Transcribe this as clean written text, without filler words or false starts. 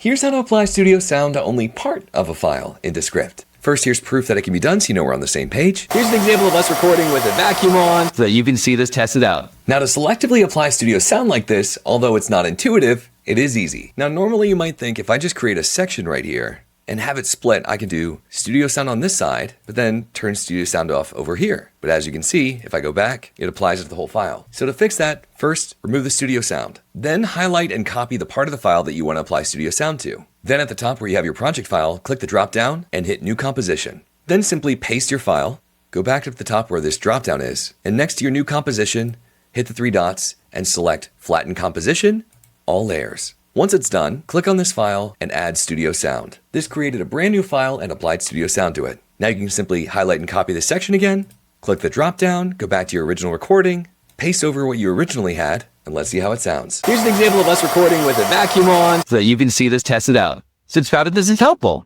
Here's how to apply studio sound to only part of a file in Descript. First, here's proof that it can be done so you know we're on the same page. Here's an example of us recording with a vacuum on so that you can see this tested out. Now to selectively apply studio sound like this, although it's not intuitive, it is easy. Now normally you might think if I just create a section right here and have it split, I can do studio sound on this side, but then turn studio sound off over here. But as you can see, if I go back, it applies it to the whole file. So to fix that, first remove the studio sound. Then highlight and copy the part of the file that you want to apply studio sound to. Then at the top where you have your project file, click the drop down and hit New Composition. Then simply paste your file, go back to the top where this drop down is, and next to your new composition, hit the three dots and select Flatten Composition, All Layers. Once it's done, click on this file and add studio sound. This created a brand new file and applied studio sound to it. Now you can simply highlight and copy this section again, click the drop down, go back to your original recording, paste over what you originally had, and let's see how it sounds. Here's an example of us recording with a vacuum on so that you can see this tested out. Since Flatten is helpful.